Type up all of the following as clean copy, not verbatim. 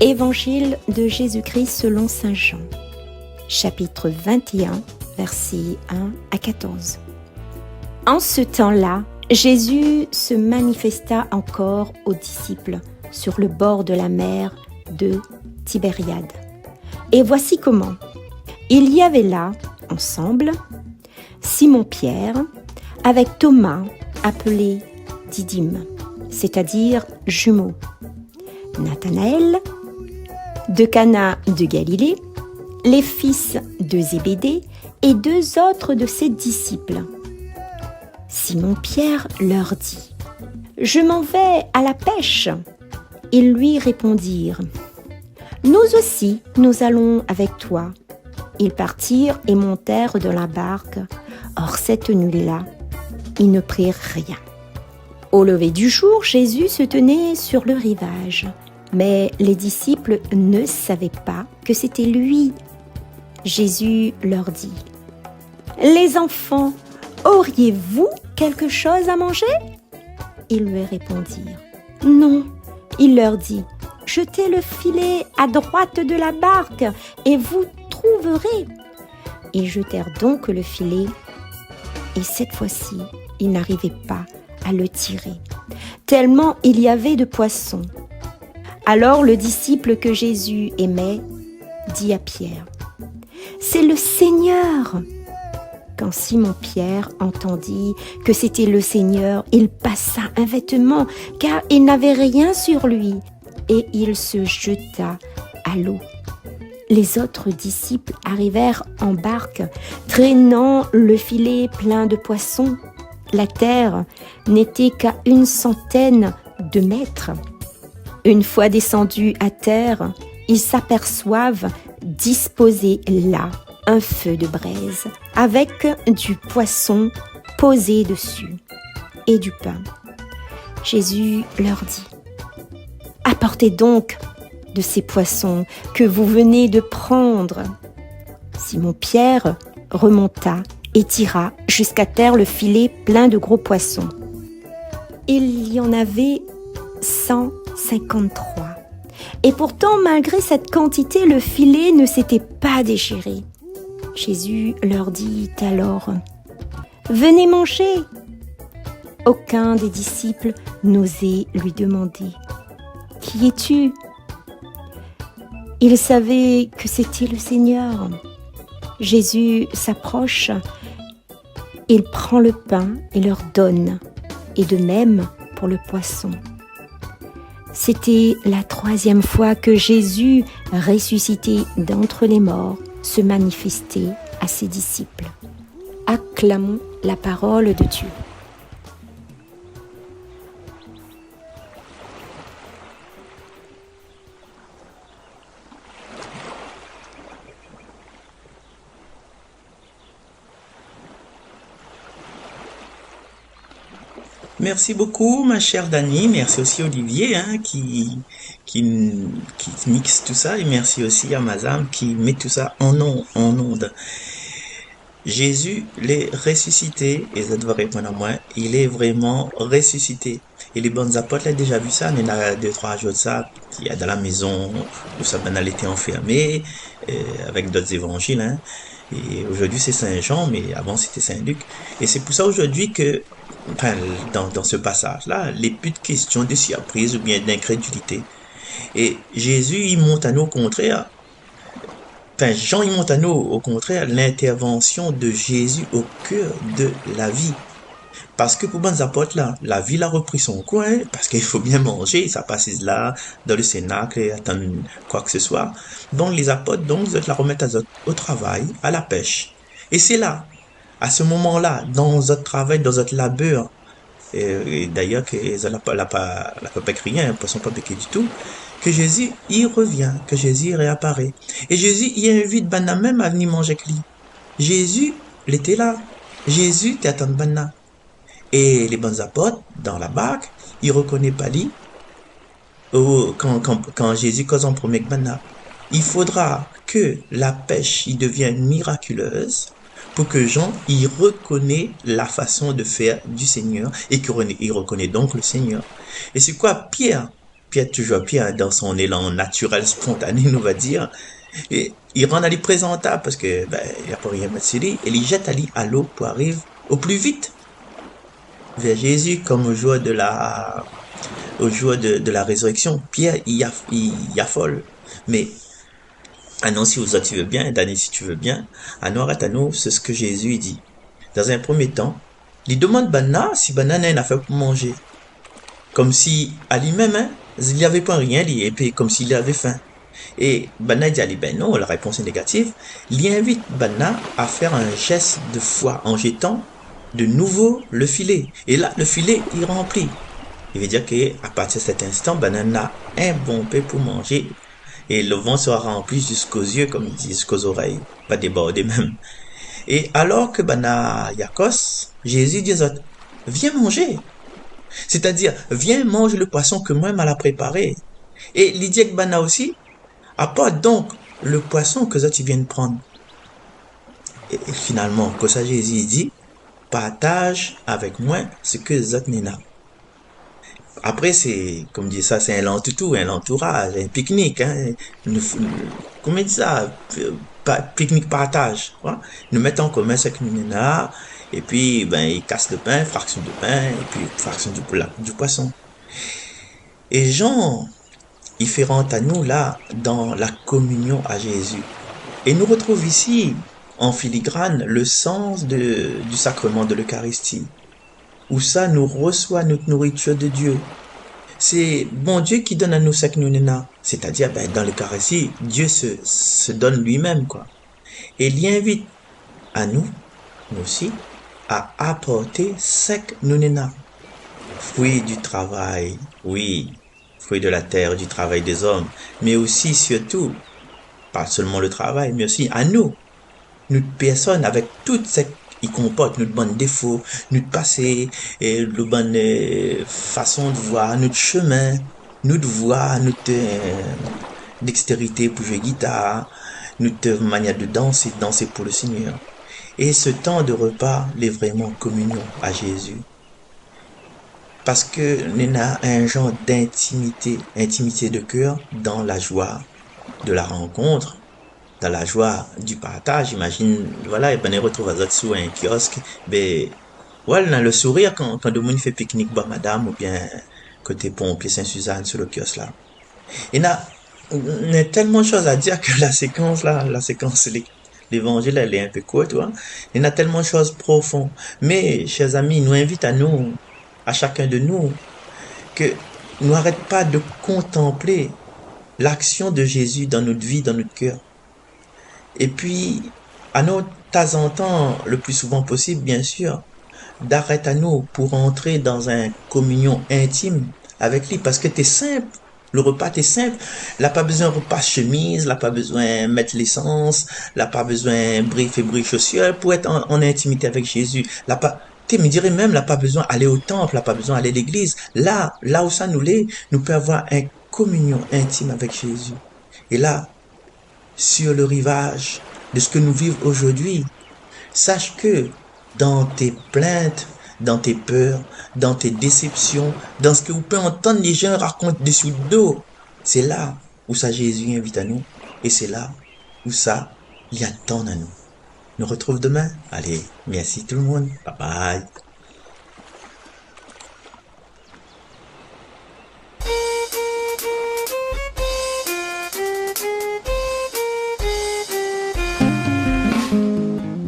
Évangile de Jésus-Christ selon saint Jean, chapitre 21, versets 1 à 14. En ce temps-là, Jésus se manifesta encore aux disciples sur le bord de la mer de Tibériade. Et voici comment. Il y avait là, ensemble, Simon-Pierre avec Thomas, appelé Didyme, c'est-à-dire jumeaux, Nathanaël, de Cana de Galilée, les fils de Zébédée et deux autres de ses disciples. Simon-Pierre leur dit : « Je m'en vais à la pêche. » Ils lui répondirent : « Nous aussi, nous allons avec toi. » Ils partirent et montèrent dans la barque. Or, cette nuit-là, ils ne prirent rien. Au lever du jour, Jésus se tenait sur le rivage. Mais les disciples ne savaient pas que c'était lui. Jésus leur dit : « Les enfants, auriez-vous quelque chose à manger ?» Ils lui répondirent : « Non. » Il leur dit : « Jetez le filet à droite de la barque et vous trouverez. » Ils jetèrent donc le filet et cette fois-ci, ils n'arrivaient pas à le tirer, tellement il y avait de poissons. Alors le disciple que Jésus aimait dit à Pierre : « C'est le Seigneur !» Quand Simon-Pierre entendit que c'était le Seigneur, il passa un vêtement, car il n'avait rien sur lui, et il se jeta à l'eau. Les autres disciples arrivèrent en barque, traînant le filet plein de poissons. La terre n'était qu'à 100 de mètres. Une fois descendus à terre, ils s'aperçoivent disposé là un feu de braise avec du poisson posé dessus et du pain. Jésus leur dit : « Apportez donc de ces poissons que vous venez de prendre. » Simon-Pierre remonta et tira jusqu'à terre le filet plein de gros poissons. Il y en avait 153. Et pourtant, malgré cette quantité, le filet ne s'était pas déchiré. Jésus leur dit alors : « Venez manger !» Aucun des disciples n'osait lui demander : « Qui es-tu » Il savait que c'était le Seigneur. Jésus s'approche, il prend le pain et leur donne, et de même pour le poisson. C'était la 3e fois que Jésus, ressuscité d'entre les morts, se manifestait à ses disciples. Acclamons la parole de Dieu. Merci beaucoup, ma chère Dani. Merci aussi Olivier qui mixe tout ça. Et merci aussi à Mazam qui met tout ça en onde. Jésus l'est ressuscité. Et ça doit répondre à moi. Il est vraiment ressuscité. Et les bonnes apôtres l'ont déjà vu ça. Il y en a 2-3 jours de ça. Il y a dans la maison où sa banale était enfermée avec d'autres évangiles. Hein. Et aujourd'hui c'est Saint Jean, mais avant c'était Saint Luc. Et c'est pour ça aujourd'hui que dans ce passage-là, les plus de questions de surprise ou bien d'incrédulité. Et Jésus, il montre à nous au contraire, Jean, il montre à nous au contraire l'intervention de Jésus au cœur de la vie. Parce que pour bonnes apôtres, là, la ville a repris son coin, parce qu'il faut bien manger, ça passe là, dans le cénacle, et attendre quoi que ce soit. Donc les apôtres, donc, ils la remettent au travail, à la pêche. Et c'est là, à ce moment-là, dans votre travail, dans votre labeur, et d'ailleurs, que ça n'a pas rien, ne poisson pas piqué du tout, que Jésus y revient, que Jésus y réapparaît. Et Jésus y invite Banna même à venir manger avec lui. Jésus, il était là. Jésus t'attend Banna. Et les bons apôtres, dans la barque, ils ne reconnaissent pas lui. Quand Jésus cause en premier Banna, il faudra que la pêche y devienne miraculeuse pour que Jean y reconnaît la façon de faire du Seigneur et qu'il reconnaît donc le Seigneur. Et c'est quoi Pierre Pierre, toujours Pierre, dans son élan naturel, spontané, nous va dire, et il rend Ali présentable parce que, il n'y a pas rien à mettre et il jette Ali à l'eau pour arriver au plus vite vers Jésus, comme au jour de la résurrection. Pierre, il affole. Mais, non, si vous autres, tu veux bien, Dani, si tu veux bien, arrête à nous, c'est ce que Jésus dit. Dans un premier temps, il demande Banna si Banna n'a une affaire pour manger. Comme si, à lui-même, il n'y avait pas rien, et puis comme s'il avait faim. Et Banna dit à lui, ben non, la réponse est négative. Il invite Banna à faire un geste de foi en jetant de nouveau le filet. Et là, le filet, il remplit. Il veut dire qu'à partir de cet instant, Banana a un bon pain pour manger. Et le vent sera rempli jusqu'aux yeux, comme il dit, jusqu'aux oreilles. Pas déborder même. Et alors que Bana Yakos, Jésus dit aux autres, viens manger. C'est-à-dire, viens manger le poisson que moi m'a préparé. Et il dit que Bana aussi, apporte donc le poisson que tu viens de prendre. Et finalement, que ça Jésus dit, partage avec moi ce que Zot Nena. Après, c'est, comme dit ça, c'est un l'entourage, un pique-nique, hein. Comment on dit ça? Pique-nique partage, quoi. Nous mettons en commun ce que nous avons, et puis, ils cassent le pain, fraction de pain, et puis, fraction du poisson. Et Jean, il fait rentrer à nous, là, dans la communion à Jésus. Et nous retrouve ici, en filigrane, le sens du sacrement de l'Eucharistie, où ça nous reçoit notre nourriture de Dieu. C'est bon Dieu qui donne à nous ce que nous n'avons. C'est-à-dire, dans l'Eucharistie, Dieu se donne lui-même, quoi. Et il invite à nous aussi, à apporter ce que nous n'avons. Fruit du travail, oui, fruit de la terre, du travail des hommes, mais aussi, surtout, pas seulement le travail, mais aussi à nous, notre personne, avec toute cette il comporte notre bon défaut, notre passé, et le bonne façon de voir, notre chemin, notre voix, notre dextérité pour jouer guitare, notre manière de danser pour le Seigneur. Et ce temps de repas est vraiment communion à Jésus. Parce que nous avons un genre d'intimité, intimité de cœur dans la joie de la rencontre, dans la joie du partage. Imagine, voilà, et on retrouve à sous un kiosque, voilà, dans le sourire quand le monde fait pique-nique, madame, ou bien côté pompier Saint-Suzanne sur le kiosque là. Et il y a tellement de choses à dire que la séquence, l'évangile, elle est un peu courte, hein. Il y a tellement de choses profondes. Mais, chers amis, il nous invite à chacun de nous, que nous n'arrêtons pas de contempler l'action de Jésus dans notre vie, dans notre cœur. Et puis, à notre temps en temps, le plus souvent possible, bien sûr, d'arrêter à nous pour entrer dans une communion intime avec lui, parce que t'es simple, le repas t'es simple, il n'a pas besoin de repas chemise, il n'a pas besoin de mettre l'essence, il n'a pas besoin de brief et brief chaussures pour être en intimité avec Jésus, me dirais même, il n'a pas besoin d'aller au temple, il n'a pas besoin d'aller à l'église, là où ça nous l'est, nous pouvons avoir une communion intime avec Jésus. Et là, sur le rivage de ce que nous vivons aujourd'hui, sache que dans tes plaintes, dans tes peurs, dans tes déceptions, dans ce que vous pouvez entendre les gens raconter dessous le dos, c'est là où ça Jésus invite à nous, et c'est là où ça il y a tant à nous. Nous retrouve demain. Allez, merci tout le monde. Bye bye.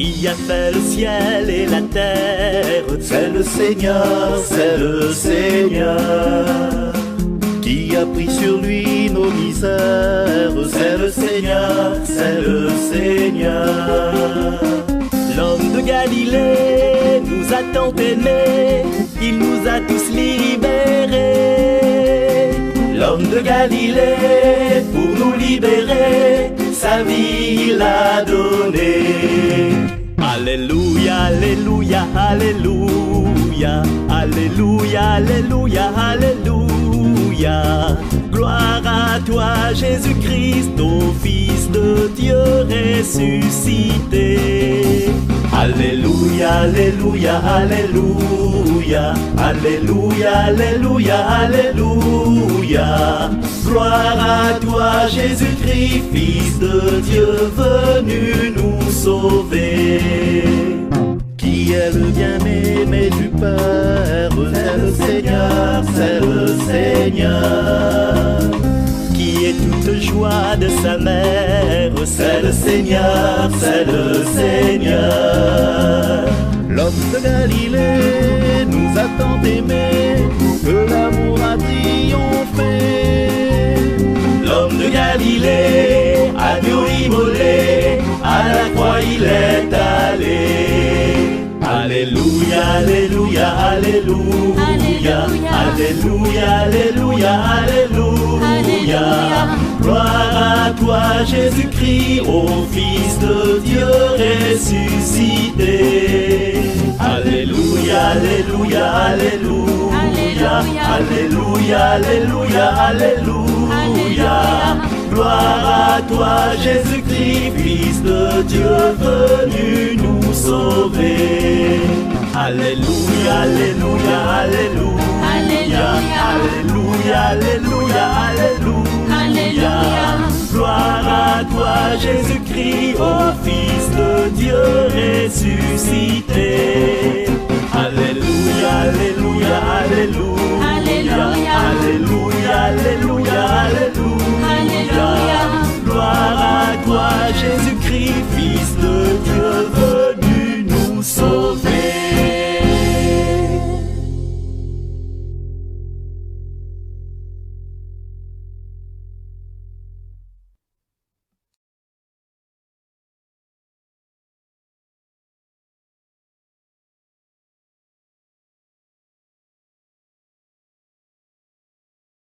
Il a fait le ciel et la terre, c'est le Seigneur, qui a pris sur lui nos misères, c'est le Seigneur, L'homme de Galilée nous a tant aimés, il nous a tous libérés. L'homme de Galilée, pour nous libérer, sa vie il a donné. Alléluia, alléluia, alléluia, alléluia, alléluia, alléluia. Gloire à toi, Jésus-Christ, ô Fils de Dieu ressuscité. Alléluia, Alléluia, Alléluia, Alléluia, Alléluia, Alléluia. Gloire à toi, Jésus-Christ, Fils de Dieu, venu nous sauver. Qui est le bien-aimé du Père? C'est le Seigneur, c'est le Seigneur. Qui est toute joie de sa mère? C'est le Seigneur, c'est le Seigneur. L'homme de Galilée nous a tant aimés que l'amour a triomphé. L'homme de Galilée, agneau immolé, à la croix il est allé. Alléluia, Alléluia, Alléluia, Alléluia, Alléluia, Alléluia. Gloire à toi, Jésus-Christ, ô Fils de Dieu ressuscité. Alléluia, Alléluia, Alléluia, Alléluia, Alléluia, Alléluia. Gloire à toi, Jésus-Christ, Fils de Dieu, venu nous sauver. Alléluia, Alléluia, Alléluia, Alléluia, Alléluia, Alléluia. Gloire à toi, Jésus-Christ, ô Fils de Dieu ressuscité. Alléluia, Alléluia, Alléluia.